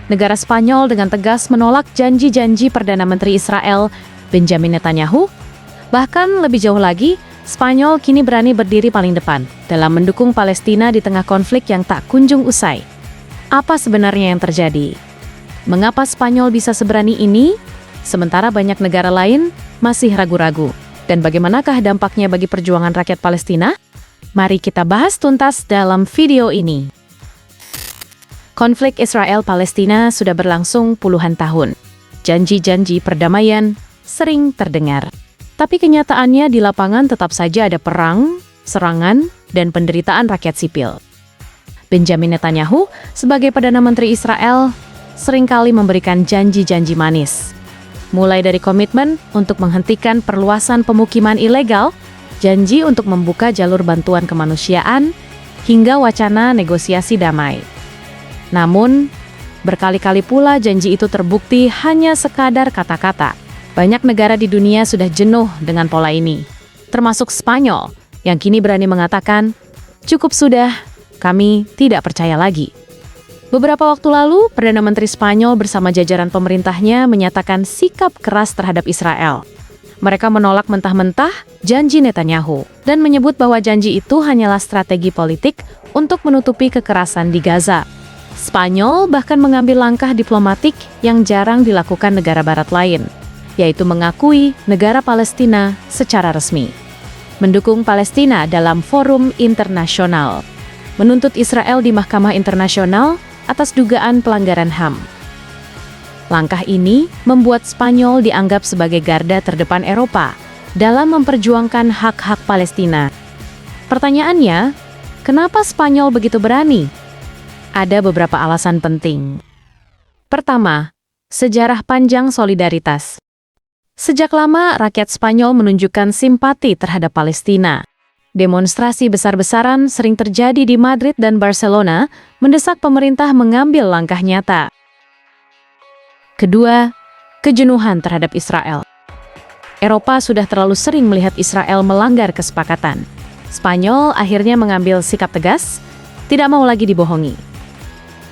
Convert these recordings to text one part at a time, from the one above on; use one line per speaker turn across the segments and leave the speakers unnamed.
Negara Spanyol dengan tegas menolak janji-janji Perdana Menteri Israel, Benjamin Netanyahu. Bahkan lebih jauh lagi, Spanyol kini berani berdiri paling depan dalam mendukung Palestina di tengah konflik yang tak kunjung usai. Apa sebenarnya yang terjadi? Mengapa Spanyol bisa seberani ini, sementara banyak negara lain masih ragu-ragu? Dan bagaimanakah dampaknya bagi perjuangan rakyat Palestina? Mari kita bahas tuntas dalam video ini. Konflik Israel-Palestina sudah berlangsung puluhan tahun. Janji-janji perdamaian sering terdengar. Tapi kenyataannya di lapangan tetap saja ada perang, serangan, dan penderitaan rakyat sipil. Benjamin Netanyahu sebagai Perdana Menteri Israel seringkali memberikan janji-janji manis. Mulai dari komitmen untuk menghentikan perluasan pemukiman ilegal, janji untuk membuka jalur bantuan kemanusiaan, hingga wacana negosiasi damai. Namun, berkali-kali pula janji itu terbukti hanya sekadar kata-kata. Banyak negara di dunia sudah jenuh dengan pola ini, termasuk Spanyol, yang kini berani mengatakan, "Cukup sudah, kami tidak percaya lagi." Beberapa waktu lalu, Perdana Menteri Spanyol bersama jajaran pemerintahnya menyatakan sikap keras terhadap Israel. Mereka menolak mentah-mentah janji Netanyahu dan menyebut bahwa janji itu hanyalah strategi politik untuk menutupi kekerasan di Gaza. Spanyol bahkan mengambil langkah diplomatik yang jarang dilakukan negara barat lain, yaitu mengakui negara Palestina secara resmi, mendukung Palestina dalam forum internasional, menuntut Israel di Mahkamah Internasional atas dugaan pelanggaran HAM. Langkah ini membuat Spanyol dianggap sebagai garda terdepan Eropa dalam memperjuangkan hak-hak Palestina. Pertanyaannya, kenapa Spanyol begitu berani? Ada beberapa alasan penting. Pertama, sejarah panjang solidaritas. Sejak lama, rakyat Spanyol menunjukkan simpati terhadap Palestina. Demonstrasi besar-besaran sering terjadi di Madrid dan Barcelona, mendesak pemerintah mengambil langkah nyata. Kedua, kejenuhan terhadap Israel. Eropa sudah terlalu sering melihat Israel melanggar kesepakatan. Spanyol akhirnya mengambil sikap tegas, tidak mau lagi dibohongi.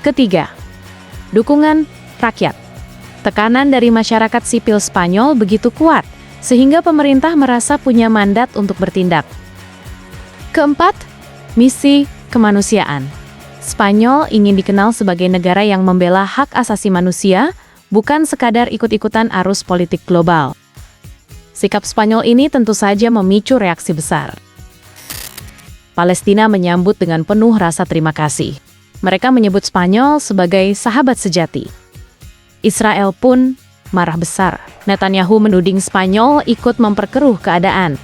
Ketiga, dukungan rakyat. Tekanan dari masyarakat sipil Spanyol begitu kuat, sehingga pemerintah merasa punya mandat untuk bertindak. Keempat, misi kemanusiaan. Spanyol ingin dikenal sebagai negara yang membela hak asasi manusia, bukan sekadar ikut-ikutan arus politik global. Sikap Spanyol ini tentu saja memicu reaksi besar. Palestina menyambut dengan penuh rasa terima kasih. Mereka menyebut Spanyol sebagai sahabat sejati. Israel pun marah besar. Netanyahu menuding Spanyol ikut memperkeruh keadaan.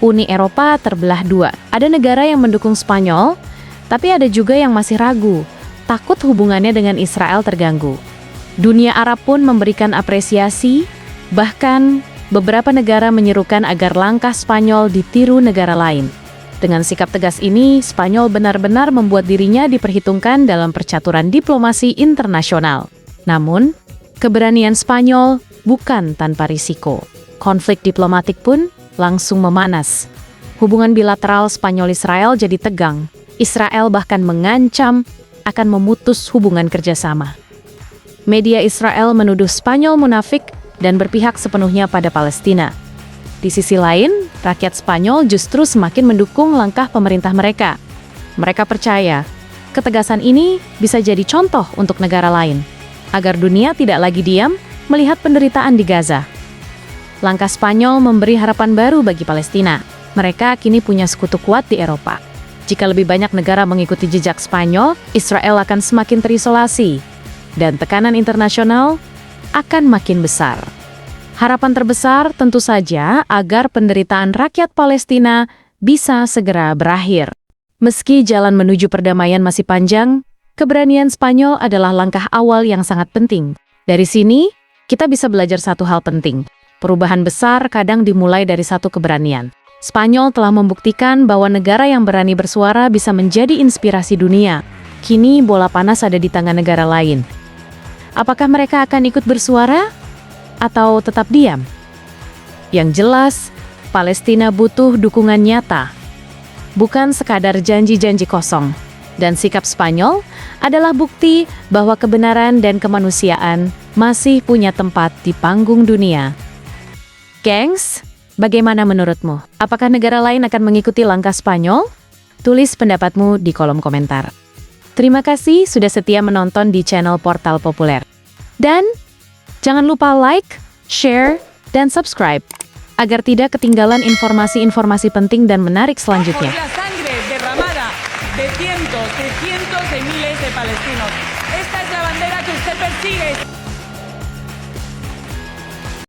Uni Eropa terbelah dua. Ada negara yang mendukung Spanyol, tapi ada juga yang masih ragu, takut hubungannya dengan Israel terganggu. Dunia Arab pun memberikan apresiasi, bahkan beberapa negara menyerukan agar langkah Spanyol ditiru negara lain. Dengan sikap tegas ini, Spanyol benar-benar membuat dirinya diperhitungkan dalam percaturan diplomasi internasional. Namun, keberanian Spanyol bukan tanpa risiko. Konflik diplomatik pun langsung memanas. Hubungan bilateral Spanyol-Israel jadi tegang. Israel bahkan mengancam akan memutus hubungan kerjasama. Media Israel menuduh Spanyol munafik dan berpihak sepenuhnya pada Palestina. Di sisi lain, rakyat Spanyol justru semakin mendukung langkah pemerintah mereka. Mereka percaya, ketegasan ini bisa jadi contoh untuk negara lain, agar dunia tidak lagi diam melihat penderitaan di Gaza. Langkah Spanyol memberi harapan baru bagi Palestina. Mereka kini punya sekutu kuat di Eropa. Jika lebih banyak negara mengikuti jejak Spanyol, Israel akan semakin terisolasi, dan tekanan internasional akan makin besar. Harapan terbesar tentu saja agar penderitaan rakyat Palestina bisa segera berakhir. Meski jalan menuju perdamaian masih panjang, keberanian Spanyol adalah langkah awal yang sangat penting. Dari sini, kita bisa belajar satu hal penting. Perubahan besar kadang dimulai dari satu keberanian. Spanyol telah membuktikan bahwa negara yang berani bersuara bisa menjadi inspirasi dunia. Kini bola panas ada di tangan negara lain. Apakah mereka akan ikut bersuara atau tetap diam? Yang jelas, Palestina butuh dukungan nyata, bukan sekadar janji-janji kosong. Dan sikap Spanyol adalah bukti bahwa kebenaran dan kemanusiaan masih punya tempat di panggung dunia. Gengs, bagaimana menurutmu? Apakah negara lain akan mengikuti langkah Spanyol? Tulis pendapatmu di kolom komentar. Terima kasih sudah setia menonton di channel Portal Populer. Dan jangan lupa like, share, dan subscribe agar tidak ketinggalan informasi-informasi penting dan menarik selanjutnya.